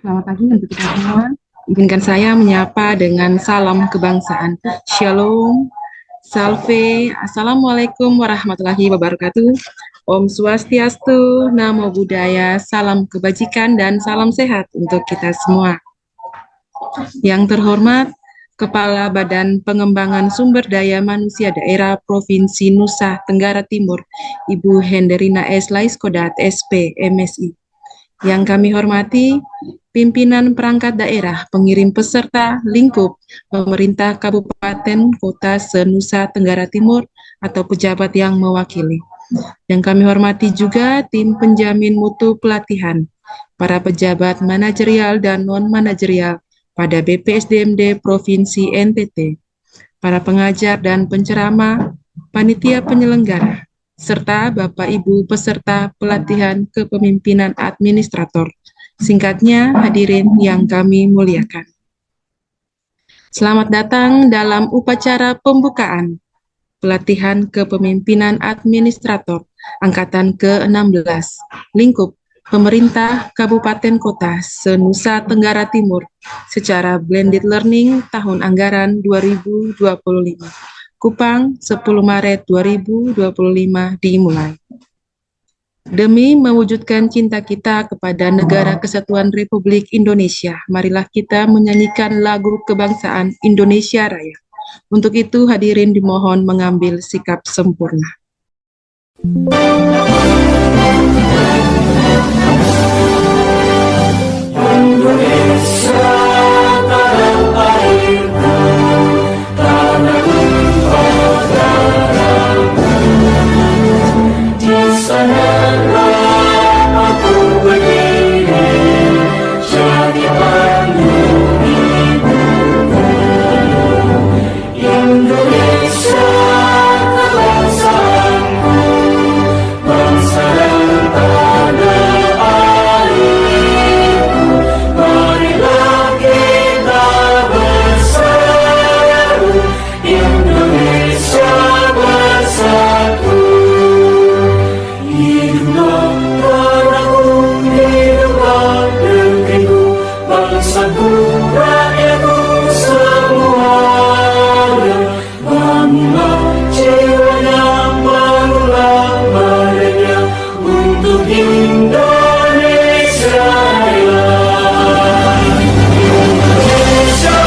Selamat pagi untuk kita semua. Izinkan saya menyapa dengan salam kebangsaan. Shalom, Salve, Assalamualaikum warahmatullahi wabarakatuh. Om Swastiastu, Namo Buddhaya, salam kebajikan dan salam sehat untuk kita semua. Yang terhormat, Kepala Badan Pengembangan Sumber Daya Manusia Daerah Provinsi Nusa Tenggara Timur, Ibu Henderina S. Laiskodat, SP, MSI. Yang kami hormati, pimpinan perangkat daerah, pengirim peserta, lingkup, pemerintah Kabupaten Kota se-Nusa Tenggara Timur, atau pejabat yang mewakili. Yang kami hormati juga tim penjamin mutu pelatihan, para pejabat manajerial dan non-manajerial pada BPSDMD Provinsi NTT, para pengajar dan penceramah, panitia penyelenggara, serta Bapak Ibu peserta pelatihan kepemimpinan administrator. Singkatnya, hadirin yang kami muliakan. Selamat datang dalam upacara pembukaan pelatihan kepemimpinan administrator angkatan ke-16, lingkup pemerintah Kabupaten Kota se-Nusa Tenggara Timur secara blended learning tahun anggaran 2025. Kupang, 10 Maret 2025 dimulai. Demi mewujudkan cinta kita kepada Negara Kesatuan Republik Indonesia, marilah kita menyanyikan lagu kebangsaan Indonesia Raya. Untuk itu hadirin dimohon mengambil sikap sempurna. Indonesia tanah airku, tanah tumpah darahku. Di sanalah aku berdiri, jadi panggung ibuku. Indonesia kebangsaanku, bangsa dan tanah airku. Marilah kita bersatu, Indonesia bersatu. Hiduplah tanahku, hiduplah negeriku, bangsaku, rakyatku semuanya. Bangunlah jiwanya, bangunlah badannya untuk Indonesia Raya. Indonesia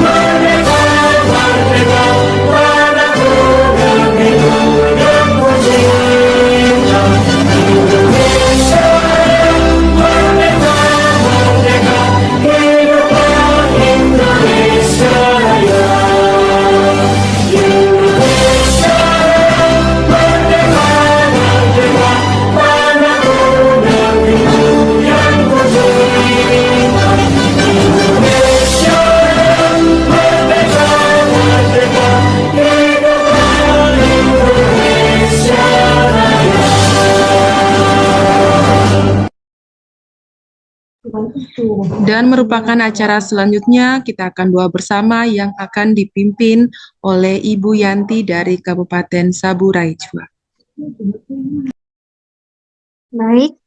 merdeka, merdeka, tanahku, negeriku yang ku cinta. Indonesia merdeka, merdeka, hiduplah Indonesia Raya. Indonesia merdeka, merdeka, tanahku, negeriku yang ku cinta. Indonesia merdeka, merdeka, hiduplah Indonesia Raya. Dan merupakan acara selanjutnya, kita akan doa bersama yang akan dipimpin oleh Ibu Yanti dari Kabupaten Saburai Jua. Baik,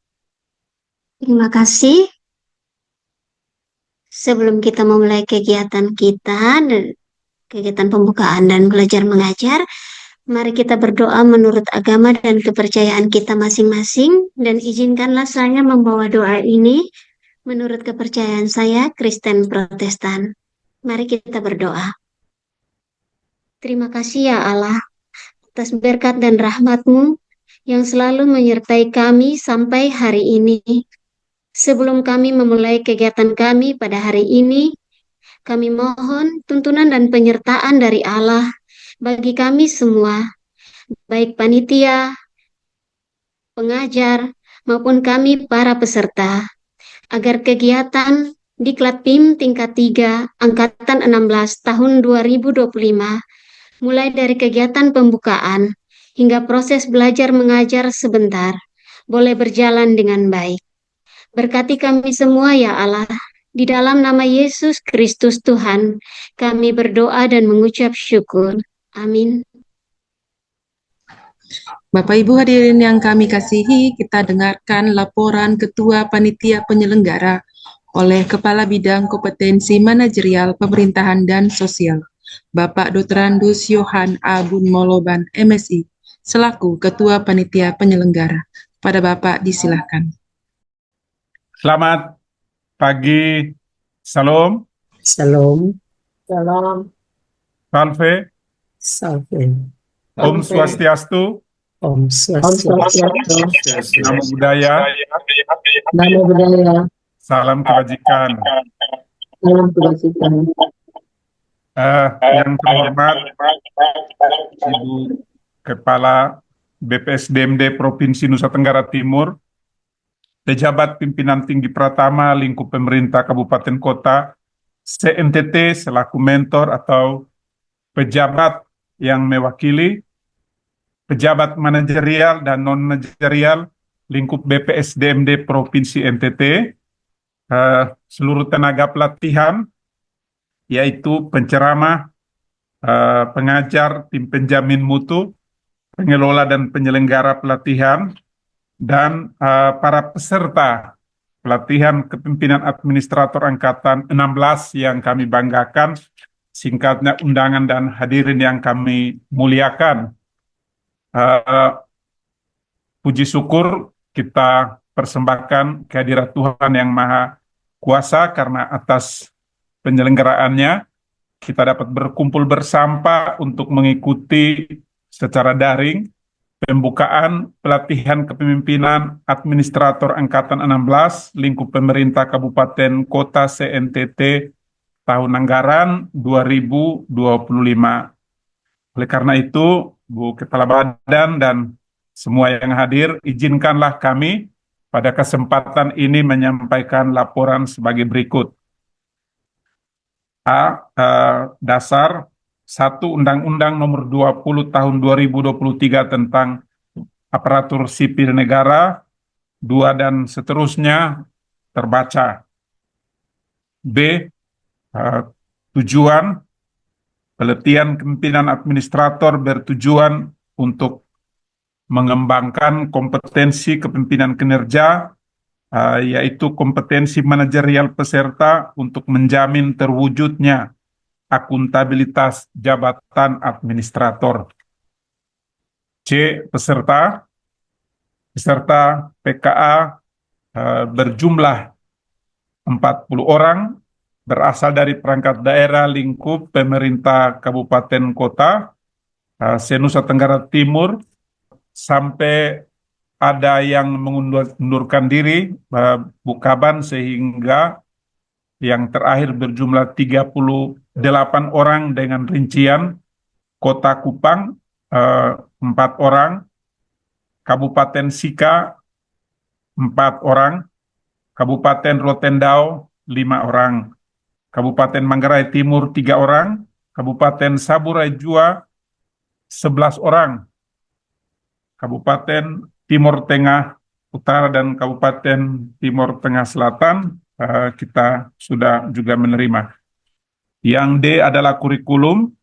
terima kasih. Sebelum kita memulai kegiatan kita, kegiatan pembukaan dan belajar mengajar, mari kita berdoa menurut agama dan kepercayaan kita masing-masing, dan izinkanlah saya membawa doa ini menurut kepercayaan saya, Kristen Protestan. Mari kita berdoa. Terima kasih ya Allah, atas berkat dan rahmat-Mu yang selalu menyertai kami sampai hari ini. Sebelum kami memulai kegiatan kami pada hari ini, kami mohon tuntunan dan penyertaan dari Allah bagi kami semua, baik panitia, pengajar, maupun kami para peserta, agar kegiatan Diklat PIM tingkat 3 Angkatan 16 tahun 2025, mulai dari kegiatan pembukaan hingga proses belajar mengajar sebentar, boleh berjalan dengan baik. Berkati kami semua ya Allah, di dalam nama Yesus Kristus Tuhan, kami berdoa dan mengucap syukur. Amin. Bapak Ibu hadirin yang kami kasihi, kita dengarkan laporan Ketua Panitia Penyelenggara oleh Kepala Bidang Kompetensi Manajerial Pemerintahan dan Sosial, Bapak Dr. Randus Yohan Abun Moloban, MSI, selaku Ketua Panitia Penyelenggara. Pada Bapak disilahkan. Selamat pagi, Salam, Shalom, Salve, Salve, Om Swastiastu, Om Swastiastu, Namo Buddhaya, Namo Buddhaya, Salam Kebajikan. Salam Kebajikan. Yang terhormat Ibu Kepala BPSDMD Provinsi Nusa Tenggara Timur, pejabat pimpinan tinggi Pratama lingkup pemerintah Kabupaten Kota, CNTT selaku mentor atau pejabat yang mewakili, pejabat manajerial dan non-manajerial lingkup BPSDMD Provinsi NTT, seluruh tenaga pelatihan, yaitu penceramah, pengajar, tim penjamin mutu, pengelola dan penyelenggara pelatihan, dan para peserta pelatihan kepemimpinan administrator Angkatan 16 yang kami banggakan, singkatnya undangan dan hadirin yang kami muliakan. Puji syukur kita persembahkan kehadirat Tuhan yang Maha Kuasa, karena atas penyelenggaraannya kita dapat berkumpul bersama untuk mengikuti secara daring pembukaan pelatihan kepemimpinan administrator Angkatan 16 lingkup pemerintah Kabupaten Kota CNTT tahun anggaran 2025. Oleh karena itu, Bu Kepala Badan dan semua yang hadir, izinkanlah kami pada kesempatan ini menyampaikan laporan sebagai berikut. Dasar 1 Undang-Undang Nomor 20 Tahun 2023 tentang Aparatur Sipil Negara, 2 dan seterusnya terbaca. B. Tujuan pelatihan kepemimpinan administrator bertujuan untuk mengembangkan kompetensi kepemimpinan kinerja, yaitu kompetensi manajerial peserta untuk menjamin terwujudnya akuntabilitas jabatan administrator. C. Peserta PKA berjumlah 40 orang, berasal dari perangkat daerah lingkup pemerintah Kabupaten Kota, se-Nusa Tenggara Timur, sampai ada yang mengundurkan diri, Bukaban, sehingga yang terakhir berjumlah 38 orang dengan rincian Kota Kupang 4 orang, Kabupaten Sika 4 orang, Kabupaten Rotendao 5 orang, Kabupaten Manggarai Timur 3 orang, Kabupaten Saburai Jua 11 orang, Kabupaten Timur Tengah Utara dan Kabupaten Timur Tengah Selatan kita sudah juga menerima. Yang D adalah kurikulum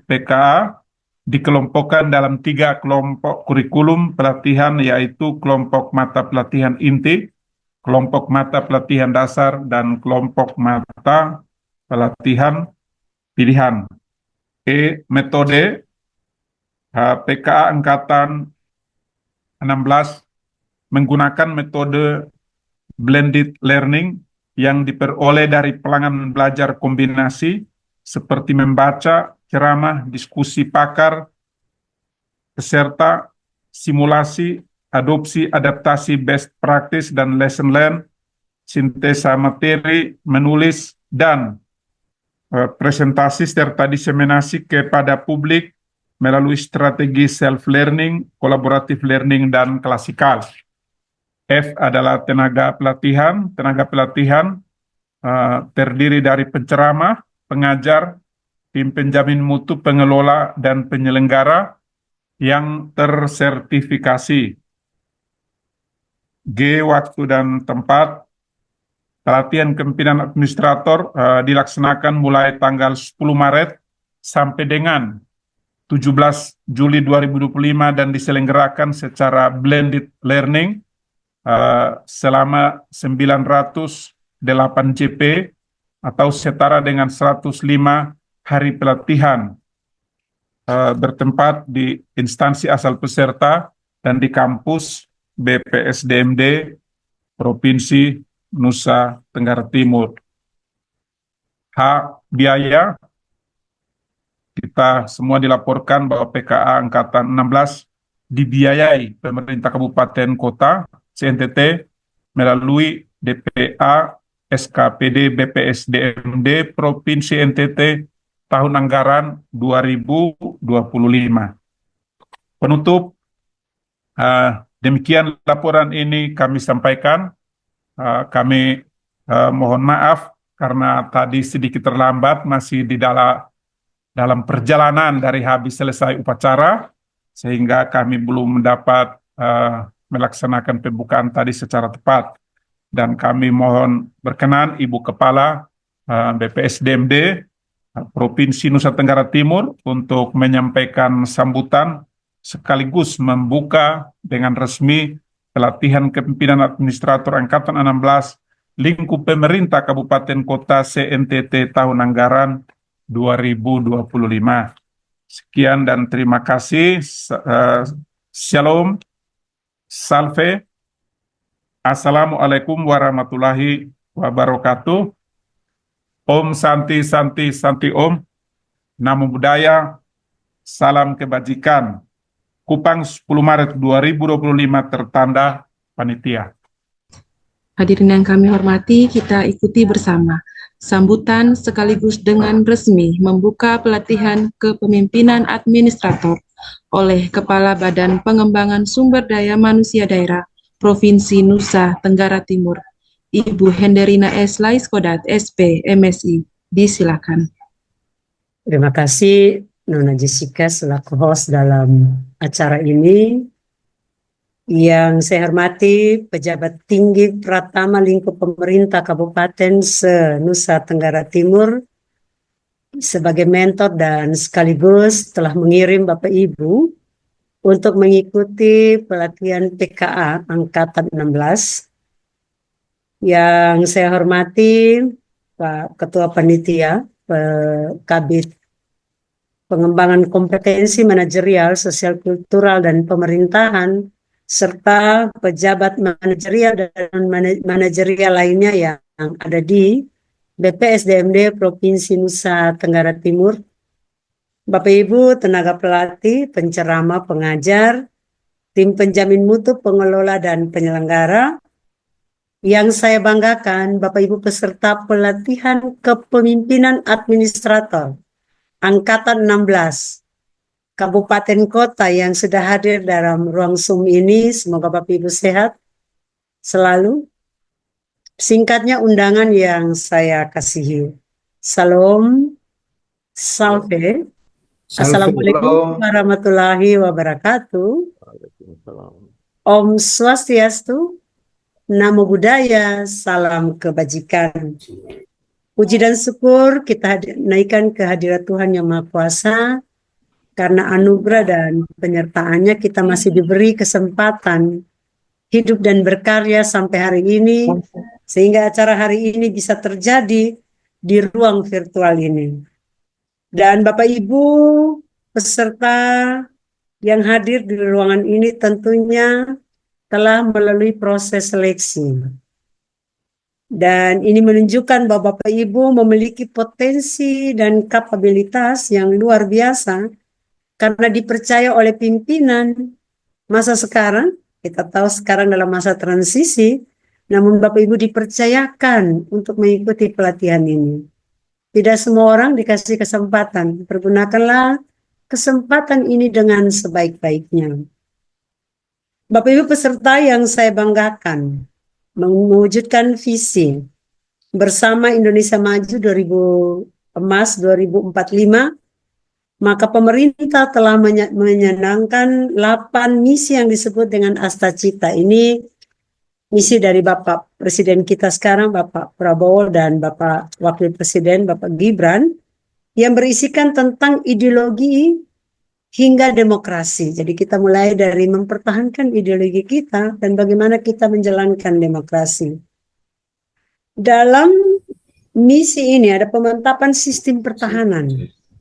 PKA dikelompokkan dalam 3 kelompok kurikulum pelatihan, yaitu kelompok mata pelatihan inti, kelompok mata pelatihan dasar, dan kelompok mata pelatihan pilihan. E. Metode PKA Angkatan 16 menggunakan metode blended learning yang diperoleh dari pelanggan belajar kombinasi seperti membaca, ceramah, diskusi pakar, peserta, simulasi, adopsi, adaptasi, best practice, dan lesson learn, sintesa materi, menulis, dan presentasi serta diseminasi kepada publik melalui strategi self-learning, collaborative learning, dan klasikal. F adalah tenaga pelatihan. Tenaga pelatihan terdiri dari penceramah, pengajar, tim penjamin mutu, pengelola, dan penyelenggara yang tersertifikasi. G, waktu dan tempat. Pelatihan kepemimpinan administrator dilaksanakan mulai tanggal 10 Maret sampai dengan 17 Juli 2025 dan diselenggarakan secara blended learning selama 908 JP atau setara dengan 105 hari pelatihan bertempat di instansi asal peserta dan di kampus BPSDMD Provinsi Nusa Tenggara Timur. H, biaya. Kita semua dilaporkan bahwa PKA Angkatan 16 dibiayai pemerintah kabupaten kota CNTT melalui DPA SKPD BPSDMD Provinsi NTT tahun anggaran 2025. Penutup, demikian laporan ini kami sampaikan. Kami mohon maaf karena tadi sedikit terlambat, masih di dalam perjalanan dari habis selesai upacara, sehingga kami belum mendapat melaksanakan pembukaan tadi secara tepat. Dan kami mohon berkenan Ibu Kepala BPSDMD Provinsi Nusa Tenggara Timur untuk menyampaikan sambutan sekaligus membuka dengan resmi pelatihan kepemimpinan administrator Angkatan 16 lingkup pemerintah Kabupaten Kota CNTT tahun anggaran 2025. Sekian dan terima kasih. Shalom, salve, assalamualaikum warahmatullahi wabarakatuh. Om Santi Santi Santi Om. Namo Buddhaya, salam kebajikan. Kupang 10 Maret 2025 tertanda panitia. Hadirin yang kami hormati, kita ikuti bersama sambutan sekaligus dengan resmi membuka pelatihan kepemimpinan administrator oleh Kepala Badan Pengembangan Sumber Daya Manusia Daerah Provinsi Nusa Tenggara Timur, Ibu Henderina S. Laiskodat, SP, MSI. Disilakan. Terima kasih Nona Jessica selaku host dalam acara ini. Yang saya hormati pejabat tinggi Pratama lingkup pemerintah Kabupaten se-Nusa Tenggara Timur sebagai mentor dan sekaligus telah mengirim Bapak Ibu untuk mengikuti pelatihan PKA Angkatan 16. Yang saya hormati Pak Ketua Panitia, Kabid Pengembangan Kompetensi Manajerial, Sosial Kultural dan Pemerintahan, serta pejabat manajerial dan manajerial lainnya yang ada di BPSDMD Provinsi Nusa Tenggara Timur, Bapak Ibu tenaga pelatih, penceramah, pengajar, tim penjamin mutu, pengelola dan penyelenggara. Yang saya banggakan, Bapak Ibu peserta pelatihan kepemimpinan administrator Angkatan 16 Kabupaten Kota yang sudah hadir dalam ruang Zoom ini. Semoga Bapak Ibu sehat selalu. Singkatnya undangan yang saya kasihi. Salam, salve. Assalamualaikum warahmatullahi wabarakatuh. Om Swastiastu, Namo Buddhaya, salam kebajikan. Puji dan syukur kita naikkan kehadirat Tuhan Yang Maha Kuasa. Karena anugerah dan penyertaannya kita masih diberi kesempatan hidup dan berkarya sampai hari ini, sehingga acara hari ini bisa terjadi di ruang virtual ini. Dan Bapak Ibu peserta yang hadir di ruangan ini tentunya telah melalui proses seleksi. Dan ini menunjukkan bahwa Bapak Ibu memiliki potensi dan kapabilitas yang luar biasa karena dipercaya oleh pimpinan masa sekarang. Kita tahu sekarang dalam masa transisi, namun Bapak Ibu dipercayakan untuk mengikuti pelatihan ini. Tidak semua orang dikasih kesempatan. Pergunakanlah kesempatan ini dengan sebaik-baiknya. Bapak Ibu peserta yang saya banggakan, mewujudkan visi bersama Indonesia Maju 2045, maka pemerintah telah menyenangkan 8 misi yang disebut dengan Astacita. Ini misi dari Bapak Presiden kita sekarang, Bapak Prabowo, dan Bapak Wakil Presiden, Bapak Gibran, yang berisikan tentang ideologi hingga demokrasi. Jadi kita mulai dari mempertahankan ideologi kita dan bagaimana kita menjalankan demokrasi. Dalam misi ini ada pemantapan sistem pertahanan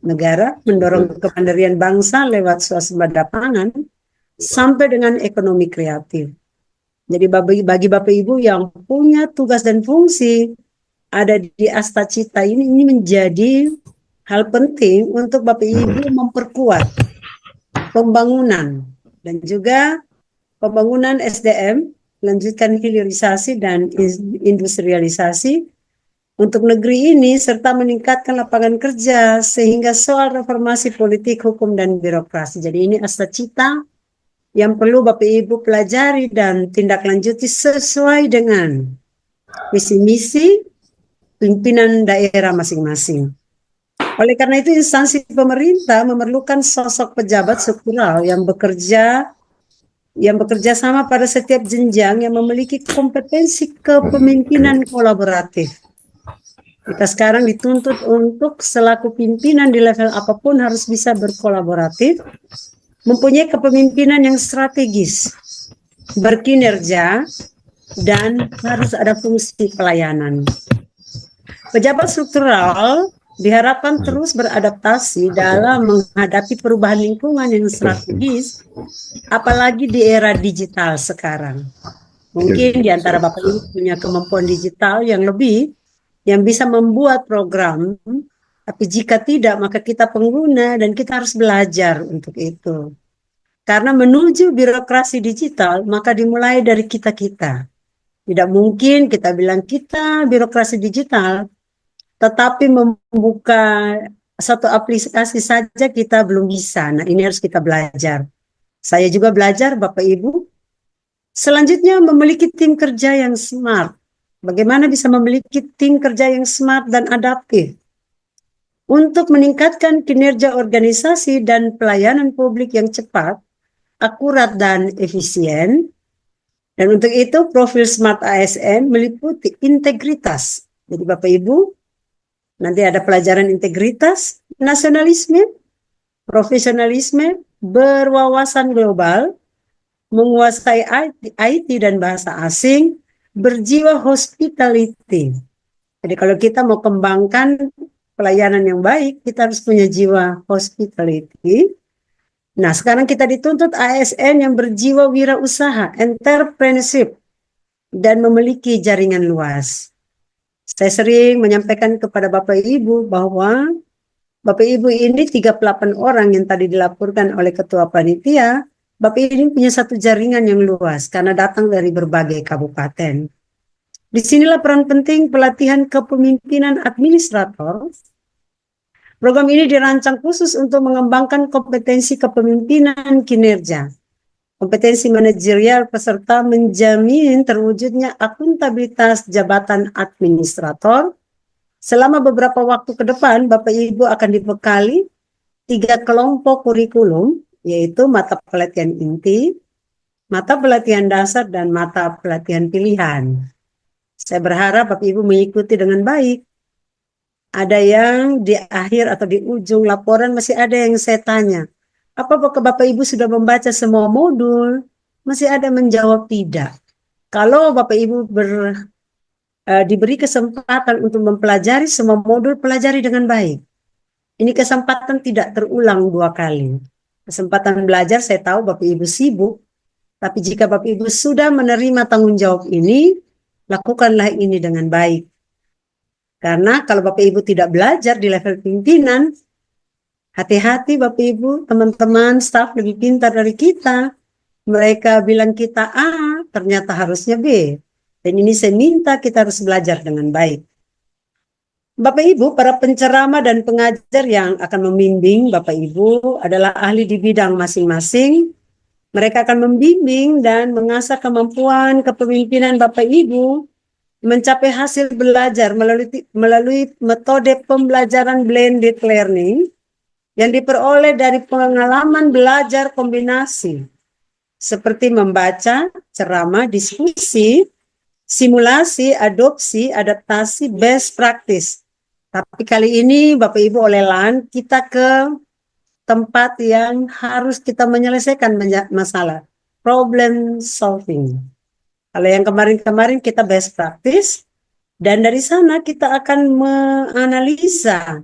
negara, mendorong kemandirian bangsa lewat swasembada pangan, sampai dengan ekonomi kreatif. Jadi bagi Bapak Ibu yang punya tugas dan fungsi ada di Astacita ini menjadi hal penting untuk Bapak Ibu memperkuat pembangunan dan juga pembangunan SDM, lanjutkan hilirisasi dan industrialisasi untuk negeri ini serta meningkatkan lapangan kerja sehingga soal reformasi politik, hukum, dan birokrasi. Jadi ini Astacita yang perlu Bapak Ibu pelajari dan tindak lanjuti sesuai dengan visi misi pimpinan daerah masing-masing. Oleh karena itu instansi pemerintah memerlukan sosok pejabat struktural yang bekerja sama pada setiap jenjang yang memiliki kompetensi kepemimpinan kolaboratif. Kita sekarang dituntut untuk selaku pimpinan di level apapun harus bisa berkolaboratif, mempunyai kepemimpinan yang strategis, berkinerja, dan harus ada fungsi pelayanan. Pejabat struktural diharapkan terus beradaptasi dalam menghadapi perubahan lingkungan yang strategis, apalagi di era digital sekarang. Mungkin di antara Bapak Ibu punya kemampuan digital yang lebih, yang bisa membuat program, tapi jika tidak maka kita pengguna dan kita harus belajar untuk itu. Karena menuju birokrasi digital maka dimulai dari kita-kita. Tidak mungkin kita bilang kita birokrasi digital, tetapi membuka satu aplikasi saja kita belum bisa. Nah, ini harus kita belajar. Saya juga belajar, Bapak Ibu. Selanjutnya, memiliki tim kerja yang smart. Bagaimana bisa memiliki tim kerja yang smart dan adaptif untuk meningkatkan kinerja organisasi dan pelayanan publik yang cepat, akurat, dan efisien. Dan untuk itu, profil Smart ASN meliputi integritas. Jadi Bapak Ibu, nanti ada pelajaran integritas, nasionalisme, profesionalisme, berwawasan global, menguasai IT dan bahasa asing, berjiwa hospitality. Jadi kalau kita mau kembangkan pelayanan yang baik, kita harus punya jiwa hospitality. Nah, sekarang kita dituntut ASN yang berjiwa wirausaha, entrepreneurship, dan memiliki jaringan luas. Saya sering menyampaikan kepada Bapak Ibu bahwa Bapak Ibu ini 38 orang yang tadi dilaporkan oleh Ketua Panitia, Bapak ini punya satu jaringan yang luas karena datang dari berbagai kabupaten. Disinilah peran penting pelatihan kepemimpinan administrator. Program ini dirancang khusus untuk mengembangkan kompetensi kepemimpinan kinerja. Kompetensi manajerial peserta menjamin terwujudnya akuntabilitas jabatan administrator. Selama beberapa waktu ke depan, Bapak Ibu akan dibekali 3 kelompok kurikulum, yaitu mata pelatihan inti, mata pelatihan dasar, dan mata pelatihan pilihan. Saya berharap Bapak Ibu mengikuti dengan baik. Ada yang di akhir atau di ujung laporan masih ada yang saya tanya, apakah Bapak Ibu sudah membaca semua modul? Masih ada menjawab tidak. Kalau Bapak Ibu diberi kesempatan untuk mempelajari semua modul, pelajari dengan baik. Ini kesempatan tidak terulang 2 kali. Kesempatan belajar, saya tahu Bapak Ibu sibuk, tapi jika Bapak Ibu sudah menerima tanggung jawab ini, lakukanlah ini dengan baik. Karena kalau Bapak Ibu tidak belajar di level pimpinan, hati-hati Bapak Ibu, teman-teman, staf lebih pintar dari kita. Mereka bilang kita A, ternyata harusnya B. Dan ini saya minta kita harus belajar dengan baik. Bapak Ibu, para penceramah dan pengajar yang akan membimbing Bapak Ibu adalah ahli di bidang masing-masing. Mereka akan membimbing dan mengasah kemampuan kepemimpinan Bapak Ibu mencapai hasil belajar melalui metode pembelajaran blended learning yang diperoleh dari pengalaman belajar kombinasi seperti membaca, ceramah, diskusi, simulasi, adopsi, adaptasi, best practice. Tapi kali ini Bapak Ibu oleh LAN kita ke tempat yang harus kita menyelesaikan masalah, problem solving. Kalau yang kemarin-kemarin kita best practice, dan dari sana kita akan menganalisa.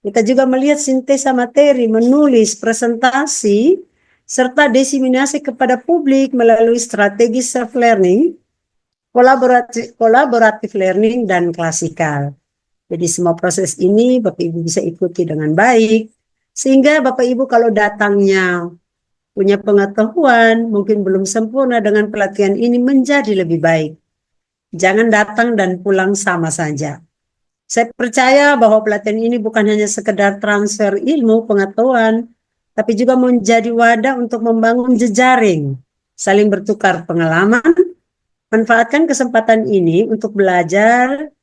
Kita juga melihat sintesa materi, menulis, presentasi, serta diseminasi kepada publik melalui strategi self-learning, kolaboratif learning, dan klasikal. Jadi semua proses ini Bapak Ibu bisa ikuti dengan baik, sehingga Bapak Ibu kalau datangnya punya pengetahuan, mungkin belum sempurna dengan pelatihan ini menjadi lebih baik. Jangan datang dan pulang sama saja. Saya percaya bahwa pelatihan ini bukan hanya sekedar transfer ilmu, pengetahuan, tapi juga menjadi wadah untuk membangun jejaring, saling bertukar pengalaman, manfaatkan kesempatan ini untuk belajar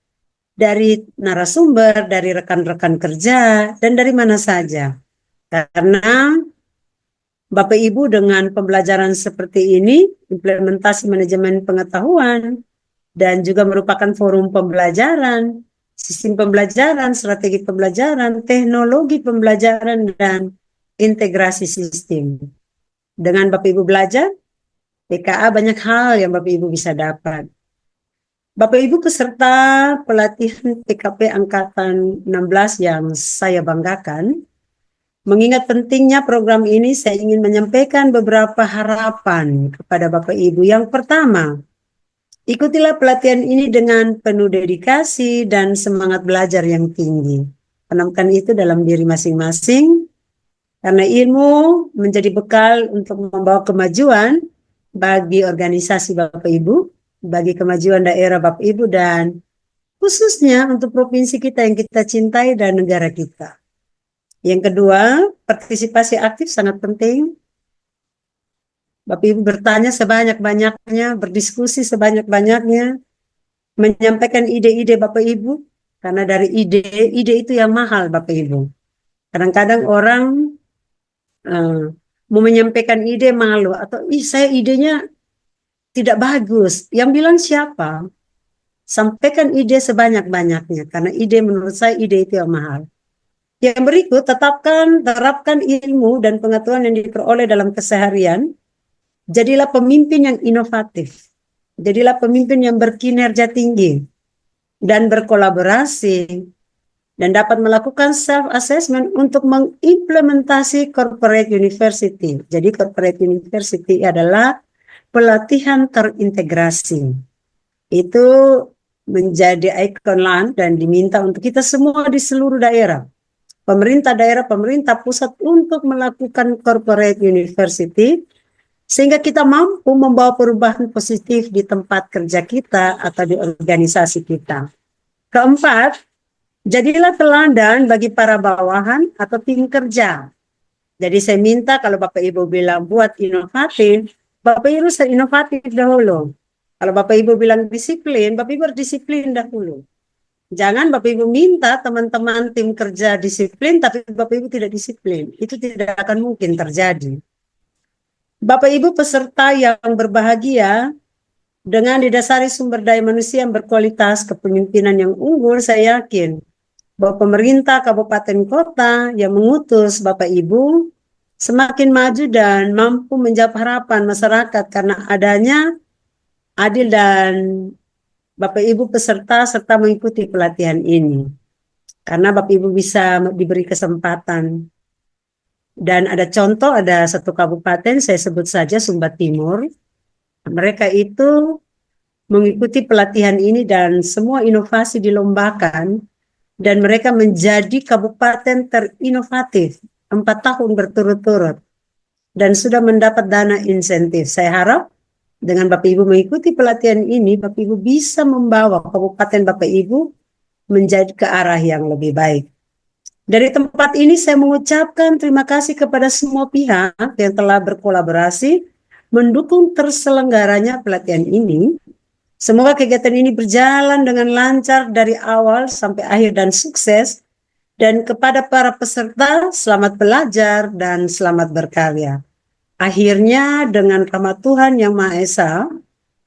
dari narasumber, dari rekan-rekan kerja, dan dari mana saja. Karena Bapak Ibu dengan pembelajaran seperti ini, implementasi manajemen pengetahuan, dan juga merupakan forum pembelajaran, sistem pembelajaran, strategi pembelajaran, teknologi pembelajaran, dan integrasi sistem. Dengan Bapak Ibu belajar, PKA banyak hal yang Bapak Ibu bisa dapat. Bapak Ibu peserta pelatihan PKP Angkatan 16 yang saya banggakan, mengingat pentingnya program ini, saya ingin menyampaikan beberapa harapan kepada Bapak Ibu. Yang pertama, ikutilah pelatihan ini dengan penuh dedikasi dan semangat belajar yang tinggi. Tanamkan itu dalam diri masing-masing, karena ilmu menjadi bekal untuk membawa kemajuan bagi organisasi Bapak Ibu, bagi kemajuan daerah Bapak Ibu, dan khususnya untuk provinsi kita yang kita cintai dan negara kita. Yang kedua, partisipasi aktif sangat penting. Bapak Ibu bertanya sebanyak-banyaknya, berdiskusi sebanyak-banyaknya, menyampaikan ide-ide Bapak Ibu, karena dari ide itu yang mahal Bapak Ibu. Kadang-kadang orang mau menyampaikan ide malu, atau saya idenya tidak bagus. Yang bilang siapa? Sampaikan ide sebanyak-banyaknya, karena ide menurut saya ide itu yang mahal. Yang berikut, terapkan ilmu dan pengetahuan yang diperoleh dalam keseharian. Jadilah pemimpin yang inovatif. Jadilah pemimpin yang berkinerja tinggi dan berkolaborasi, dan dapat melakukan self-assessment untuk mengimplementasi corporate university. Jadi corporate university adalah pelatihan terintegrasi. Itu menjadi ikon LAN dan diminta untuk kita semua di seluruh daerah. Pemerintah daerah, pemerintah pusat untuk melakukan corporate university, sehingga kita mampu membawa perubahan positif di tempat kerja kita atau di organisasi kita. Keempat, jadilah teladan bagi para bawahan atau tim kerja. Jadi saya minta kalau Bapak Ibu bilang buat inovatif, Bapak Ibu inovatif dahulu. Kalau Bapak Ibu bilang disiplin, Bapak Ibu berdisiplin dahulu. Jangan Bapak Ibu minta teman-teman tim kerja disiplin, tapi Bapak Ibu tidak disiplin. Itu tidak akan mungkin terjadi. Bapak Ibu peserta yang berbahagia, dengan didasari sumber daya manusia yang berkualitas, kepemimpinan yang unggul, saya yakin bahwa pemerintah kabupaten kota yang mengutus Bapak Ibu semakin maju dan mampu menjawab harapan masyarakat karena adanya adil dan Bapak Ibu peserta serta mengikuti pelatihan ini. Karena Bapak Ibu bisa diberi kesempatan. Dan ada contoh, ada satu kabupaten, saya sebut saja Sumba Timur. Mereka itu mengikuti pelatihan ini dan semua inovasi dilombakan. Dan mereka menjadi kabupaten terinovatif 4 tahun berturut-turut. Dan sudah mendapat dana insentif. Saya harap dengan Bapak Ibu mengikuti pelatihan ini, Bapak Ibu bisa membawa kabupaten Bapak Ibu menjadi ke arah yang lebih baik. Dari tempat ini saya mengucapkan terima kasih kepada semua pihak yang telah berkolaborasi mendukung terselenggaranya pelatihan ini. Semoga kegiatan ini berjalan dengan lancar dari awal sampai akhir dan sukses. Dan kepada para peserta, selamat belajar dan selamat berkarya. Akhirnya dengan rahmat Tuhan Yang Maha Esa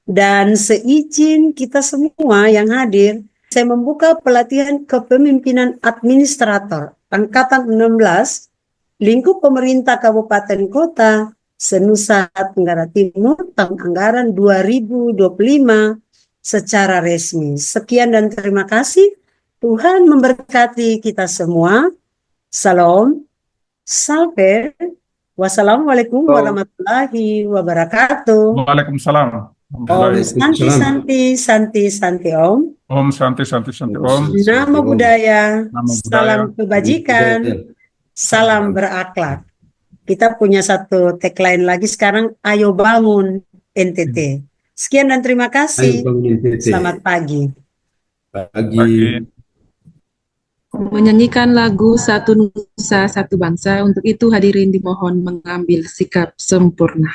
dan seizin kita semua yang hadir, saya membuka pelatihan kepemimpinan administrator Angkatan 16, lingkup pemerintah Kabupaten Kota Senusa Tenggara Timur tahun anggaran 2025 secara resmi. Sekian dan terima kasih. Tuhan memberkati kita semua. Salam, salve, wassalamualaikum warahmatullahi wabarakatuh. Waalaikumsalam. Om Santi Santi Santi Santi Om. Om Santi Santi Santi Om. Namo Buddhaya. Namo Buddhaya. Salam kebajikan. Salam berakhlak. Kita punya satu tagline lagi sekarang, ayo bangun NTT. Sekian dan terima kasih. Selamat pagi. Pagi. Menyanyikan lagu Satu Nusa Satu Bangsa. Untuk itu hadirin dimohon mengambil sikap sempurna.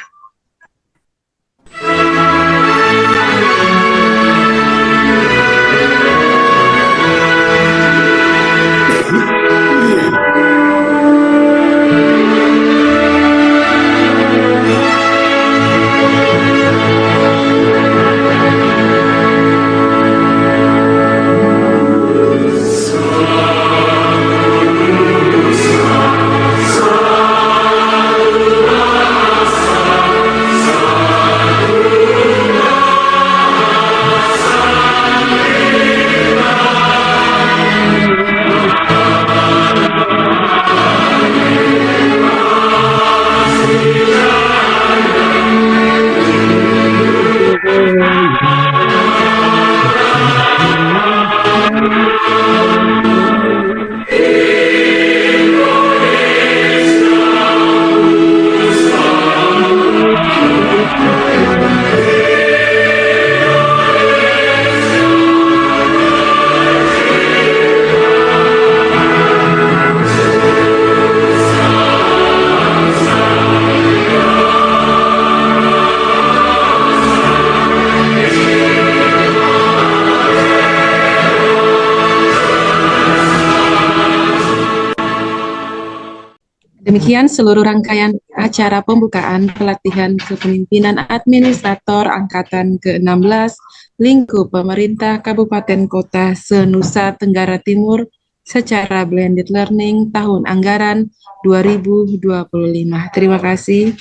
Demikian seluruh rangkaian acara pembukaan pelatihan kepemimpinan administrator Angkatan ke-16 lingkup pemerintah Kabupaten Kota Senusa Tenggara Timur secara blended learning tahun anggaran 2025. Terima kasih.